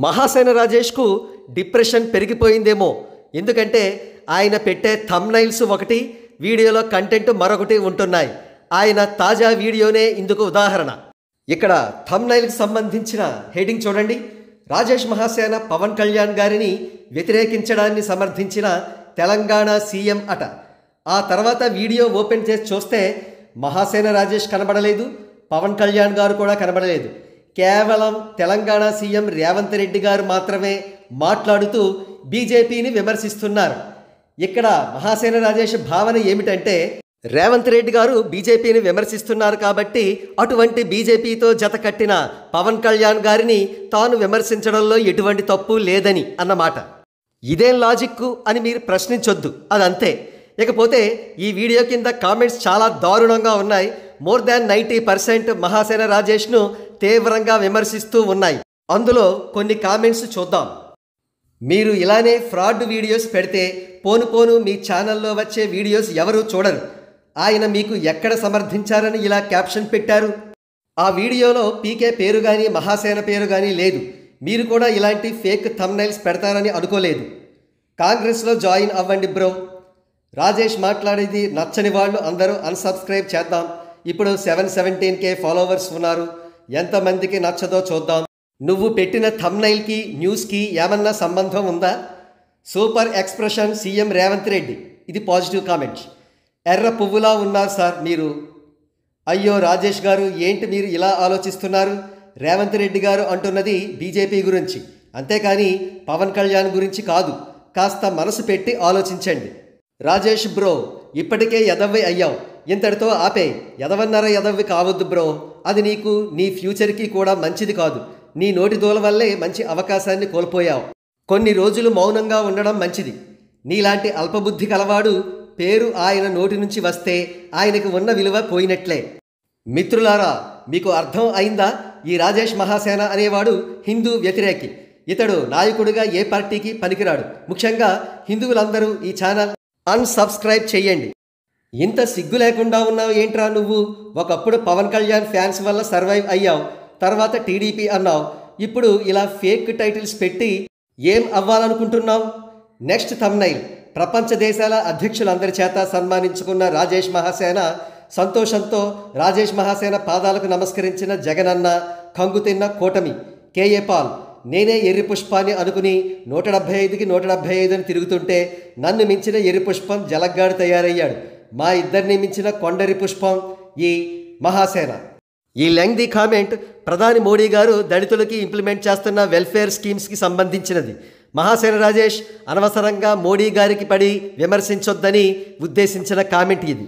Mahasena రాజేష్కు depression పెరిగిపోయిందేమో. ఎందుకంటే ఆయన పెట్టే థంబ్నైల్స్ ఒకటి, వీడియోలో కంటెంట్ మరొకటి ఉంటున్నాయి. ఆయన తాజా వీడియోనే ఇందుకు ఉదాహరణ. ఇక్కడ థంబ్నైల్కి సంబంధించిన హెడింగ్ చూడండి. రాజేష్ మహాసేన పవన్ కళ్యాణ్ గారిని వ్యతిరేకించడాన్ని సమర్థించిన తెలంగాణ సీఎం అట. ఆ తర్వాత వీడియో ఓపెన్ చేసి చూస్తే మహాసేన రాజేష్ కనబడలేదు, పవన్ కళ్యాణ్ గారు కూడా కనబడలేదు. కేవలం తెలంగాణ సీఎం రేవంత్ రెడ్డి గారు మాత్రమే మాట్లాడుతూ బీజేపీని విమర్శిస్తున్నారు. ఇక్కడ మహాసేన రాజేష్ భావన ఏమిటంటే, రేవంత్ రెడ్డి గారు బీజేపీని విమర్శిస్తున్నారు కాబట్టి అటువంటి బీజేపీతో జత కట్టిన పవన్ కళ్యాణ్ గారిని తాను విమర్శించడంలో ఎటువంటి తప్పు లేదని అన్నమాట. ఇదేం లాజిక్కు అని మీరు ప్రశ్నించొద్దు, అదంతే. ఇకపోతే ఈ వీడియో కింద కామెంట్స్ చాలా దారుణంగా ఉన్నాయి. మోర్ దాన్ 90% మహాసేన రాజేష్ను తీవ్రంగా విమర్శిస్తూ ఉన్నాయి. అందులో కొన్ని కామెంట్స్ చూద్దాం. మీరు ఇలానే ఫ్రాడ్ వీడియోస్ పెడితే పోను పోను మీ ఛానల్లో వచ్చే వీడియోస్ ఎవరూ చూడరు. ఆయన మీకు ఎక్కడ సమర్థించారని ఇలా క్యాప్షన్ పెట్టారు. ఆ వీడియోలో పీకే పేరు కానీ మహాసేన పేరు కానీ లేదు. మీరు కూడా ఇలాంటి ఫేక్ థంబ్నైల్స్ పెడతారని అనుకోలేదు. కాంగ్రెస్లో జాయిన్ అవ్వండి బ్రో. రాజేష్ మాట్లాడేది నచ్చని వాళ్ళు అందరూ అన్సబ్స్క్రైబ్ చేద్దాం. ఇప్పుడు 717K ఫాలోవర్స్ ఉన్నారు. ఎంతమందికి నచ్చదో చూద్దాం. నువ్వు పెట్టిన థంబ్నైల్కి న్యూస్కి ఏమన్నా సంబంధం ఉందా? Super expression CM Revanth Reddy. ఇది పాజిటివ్ కామెంట్. ఎర్ర పువ్వులా ఉన్నారు సార్ మీరు. అయ్యో రాజేష్ గారు, ఏంటి మీరు ఇలా ఆలోచిస్తున్నారు? రేవంత్ రెడ్డి గారు అంటున్నది బీజేపీ గురించి, అంతేకాని పవన్ కళ్యాణ్ గురించి కాదు. కాస్త మనసు పెట్టి ఆలోచించండి. రాజేష్ బ్రో, ఇప్పటికే ఎదవ్వి అయ్యావు, ఇంతటితో ఆపే. ఎదవన్నర ఎదవ్వి కావద్దు బ్రో. అది నీకు నీ ఫ్యూచర్కి కూడా మంచిది కాదు. నీ నోటి దూల వల్లే మంచి అవకాశాన్ని కోల్పోయావు. కొన్ని రోజులు మౌనంగా ఉండడం మంచిది. నీలాంటి అల్పబుద్ధి కలవాడు పేరు ఆయన నోటి నుంచి వస్తే ఆయనకు ఉన్న విలువ పోయినట్లే. మిత్రులారా, మీకు అర్థం అయిందా? ఈ రాజేష్ మహాసేన అనేవాడు హిందూ వ్యతిరేకి. ఇతడు నాయకుడిగా ఏ పార్టీకి పనికిరాడు. ముఖ్యంగా హిందువులందరూ ఈ ఛానల్ అన్సబ్స్క్రైబ్ చేయండి. ఇంత సిగ్గు లేకుండా ఉన్నావు ఏంట్రా నువ్వు? ఒకప్పుడు పవన్ కళ్యాణ్ ఫ్యాన్స్ వల్ల సర్వైవ్ అయ్యావు, తర్వాత టీడీపీ అన్నావు. ఇప్పుడు ఇలా ఫేక్ టైటిల్స్ పెట్టి ఏం అవ్వాలనుకుంటున్నావు? నెక్స్ట్ థంబ్నైల్, ప్రపంచ దేశాల అధ్యక్షులందరి చేత సన్మానించుకున్న రాజేష్ మహాసేన. సంతోషంతో రాజేష్ మహాసేన పాదాలకు నమస్కరించిన జగనన్న, కంగుతిన్న కూటమి, కేఏ పాల్. నేనే ఎర్రి పుష్పాన్ని అనుకుని 175కి 175 అని తిరుగుతుంటే నన్ను మించిన ఎర్రి పుష్పం జలగ్గాడు తయారయ్యాడు. మా ఇద్దరిని మించిన కొండరి పుష్పం ఈ మహాసేన. ఈ లెంగ్దీ కామెంట్ ప్రధాని మోడీ గారు దళితులకి ఇంప్లిమెంట్ చేస్తున్న వెల్ఫేర్ స్కీమ్స్కి సంబంధించినది. మహాసేన రాజేష్ అనవసరంగా మోడీ గారికి పడి విమర్శించొద్దని ఉద్దేశించిన కామెంట్ ఇది.